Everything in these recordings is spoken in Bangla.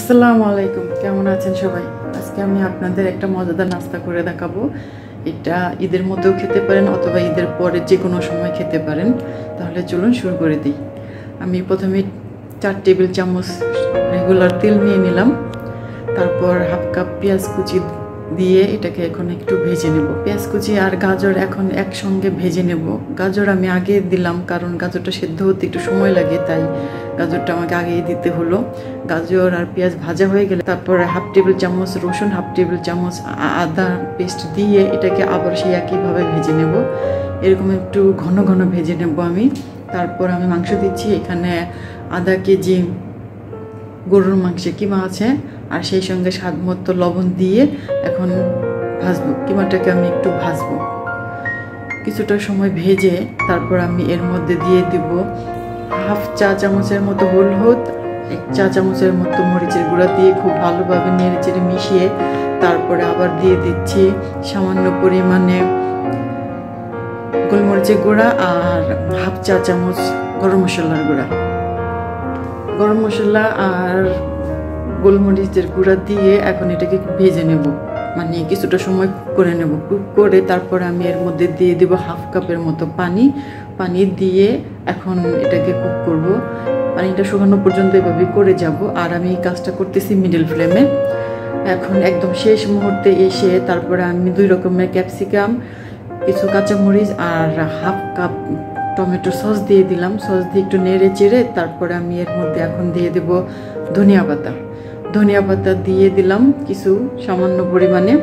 আসসালামু আলাইকুম, কেমন আছেন সবাই? আজকে আমি আপনাদের একটা মজাদার নাস্তা করে দেখাবো। এটা ঈদের মধ্যেও খেতে পারেন অথবা ঈদের পরে যে কোনো সময় খেতে পারেন। তাহলে চলুন শুরু করে দিই। আমি প্রথমে 4 টেবিল চামচ রেগুলার তেল নিয়ে নিলাম। তারপর হাফ কাপ পেঁয়াজ কুচি দিয়ে এটাকে এখন একটু ভেজে নেব। পেঁয়াজ কুচি আর গাজর এখন একসঙ্গে ভেজে নেব। গাজর আমি আগে দিলাম কারণ গাজরটা সেদ্ধ হতে একটু সময় লাগে, তাই গাজরটা আমাকে আগেই দিতে হলো। গাজর আর পেঁয়াজ ভাজা হয়ে গেলে তারপর হাফ টেবিল চামচ রসুন, হাফ টেবিল চামচ আদা পেস্ট দিয়ে এটাকে আবার সেই একইভাবে ভেজে নেব। এরকম একটু ঘন ঘন ভেজে নেব আমি। তারপর আমি মাংস দিচ্ছি। এখানে আধা কেজি গরুর মাংসের কিমা আছে, আর সেই সঙ্গে স্বাদ মতো লবণ দিয়ে এখন ভাজবো। কিমাটাকে আমি একটু ভাজবো কিছুটা সময় ভেজে। তারপর আমি এর মধ্যে দিয়ে দিব হাফ চা চামচের মতো হলুদ, 1 চা চামচের মতো মরিচের গুঁড়া দিয়ে খুব ভালোভাবে নেড়ে চেড়ে মিশিয়ে তারপরে আবার দিয়ে দিচ্ছি সামান্য পরিমাণে গোলমরিচের গুঁড়া আর হাফ চা চামচ গরম মশলার গুঁড়া। গরম মশলা আর গোলমরিচের গুঁড়া দিয়ে এখন এটাকে ভেজে নেব, মানে কিছুটা সময় কুক করে নেব। কুক করে তারপর আমি এর মধ্যে দিয়ে দেব হাফ কাপের মতো পানি দিয়ে এখন এটাকে কুক করব। পানিটা শুকানো পর্যন্ত এভাবে করে যাব। আর আমি এই কাজটা করতেছি মিডল ফ্লেমে। এখন একদম শেষ মুহূর্তে এসে তারপরে আমি 2 রকমের ক্যাপসিকাম, কিছু কাঁচামরিচ আর হাফ কাপ টমেটো সস দিয়ে দিলাম। সস দিয়ে একটু নেড়ে চেড়ে তারপরে আমি এর মধ্যে এখন দিয়ে দেব ধনিয়া পাতা দিয়ে দিলাম কিছু সামান্য পরিমাণে,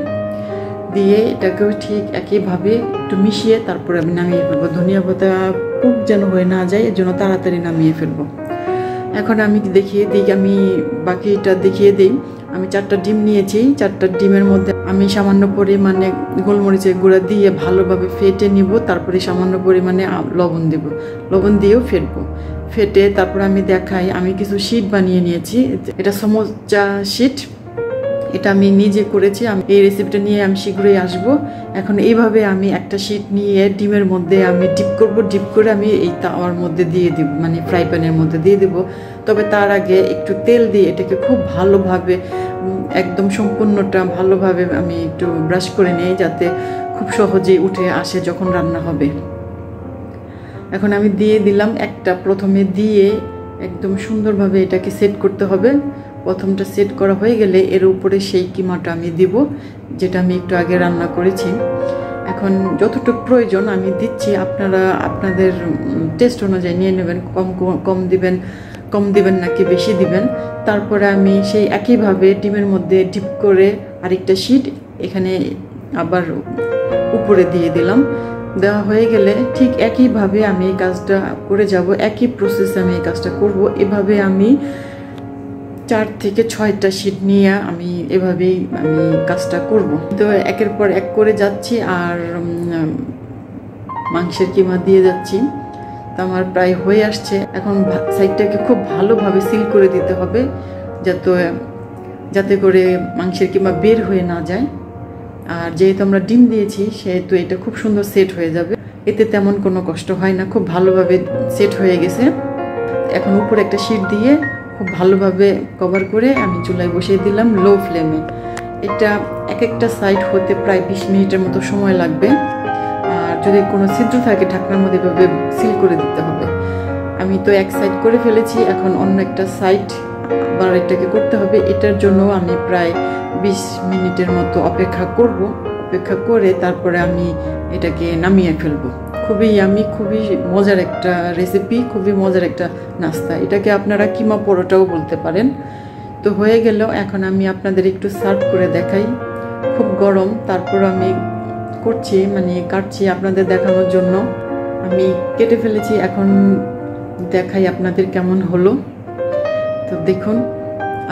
দিয়ে এটাকেও ঠিক একইভাবে একটু মিশিয়ে তারপরে আমি নামিয়ে ফেলবো। ধনিয়া পাতা খুব যেন হয়ে না যায়, এর জন্য তাড়াতাড়ি নামিয়ে ফেলবো। এখন আমি দেখিয়ে দিই, আমি বাকিটা দেখিয়ে দিই। আমি 4টা ডিম নিয়েছি। 4টা ডিমের মধ্যে আমি সামান্য পরিমাণে গোলমরিচের গুঁড়া দিয়ে ভালোভাবে ফেটে নিব। তারপরে সামান্য পরিমাণে লবণ দেব, লবণ দিয়েও ফেটে তারপর আমি দেখাই আমি কিছু শীট বানিয়ে নিয়েছি। এটা সমোসা শীট, এটা আমি নিজে করেছি। আমি এই রেসিপিটা নিয়ে আমি শীঘ্রই আসবো। এখন এইভাবে আমি একটা শীট নিয়ে ডিমের মধ্যে আমি ডিপ করব। ডিপ করে আমি এই তাওয়ার মধ্যে দিয়ে দেব, মানে ফ্রাই প্যানের মধ্যে দিয়ে দেব। তবে তার আগে একটু তেল দিয়ে এটাকে খুব ভালোভাবে একদম সম্পূর্ণটা ভালোভাবে আমি একটু ব্রাশ করে নিই, যাতে খুব সহজেই উঠে আসে যখন রান্না হবে। এখন আমি দিয়ে দিলাম একটা, প্রথমে দিয়ে একদম সুন্দরভাবে এটাকে সেট করতে হবে। প্রথমটা সেট করা হয়ে গেলে এর উপরে সেই কিমাটা আমি দিব, যেটা আমি একটু আগে রান্না করেছি। এখন যতটুকু প্রয়োজন আমি দিচ্ছি, আপনারা আপনাদের টেস্ট অনুযায়ী নিয়ে নেবেন। কম দিবেন নাকি বেশি দিবেন। তারপরে আমি সেই একইভাবে ডিমের মধ্যে ডিপ করে আরেকটা শীট এখানে আবার উপরে দিয়ে দিলাম। দেওয়া হয়ে গেলে ঠিক একইভাবে আমি এই কাজটা করে যাব। একই প্রসেসে আমি এই কাজটা করব। এভাবে আমি 4 থেকে 6টা শীট নিয়ে আমি এভাবেই আমি কাজটা করব। তো একের পর এক করে যাচ্ছি আর মাংসের কিমা দিয়ে যাচ্ছি। তো আমার প্রায় হয়ে আসছে। এখন সাইডটাকে খুব ভালোভাবে সিল করে দিতে হবে, যাতে করে মাংসের কিমা বের হয়ে না যায়। আর যেহেতু আমরা ডিম দিয়েছি সেহেতু এটা খুব সুন্দর সেট হয়ে যাবে, এতে তেমন কোনো কষ্ট হয় না। খুব ভালোভাবে সেট হয়ে গেছে। এখন উপরে একটা শীট দিয়ে খুব ভালোভাবে কভার করে আমি চুলায় বসিয়ে দিলাম লো ফ্লেমে। এটা একটা সাইড হতে প্রায় 20 মিনিটের মতো সময় লাগবে। আর যদি কোনো ছিদ্র থাকে ঢাকনার মধ্যে এভাবে সিল করে দিতে হবে। আমি তো এক সাইড করে ফেলেছি, এখন অন্য একটা সাইড আবার এটাকে করতে হবে। এটার জন্য আমি প্রায় 20 মিনিটের মতো অপেক্ষা করে তারপরে আমি এটাকে নামিয়ে ফেলবো। খুবই মজার একটা রেসিপি, খুবই মজার একটা নাস্তা। এটাকে আপনারা কিমা পরোটাও বলতে পারেন। তো হয়ে গেল। এখন আমি আপনাদের একটু সার্ভ করে দেখাই। খুব গরম, তারপর আমি কাটছি আপনাদের দেখানোর জন্য। আমি কেটে ফেলেছি, এখন দেখাই আপনাদের কেমন হলো। তো দেখুন,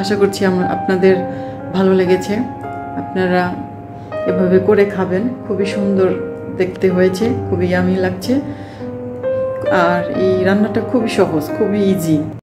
আশা করছি আপনাদের ভালো লেগেছে। আপনারা এভাবে করে খাবেন। খুবই সুন্দর দেখতে হয়েছে, খুবই ইয়ামি লাগছে। আর এই রান্নাটা খুবই সহজ, খুবই ইজি।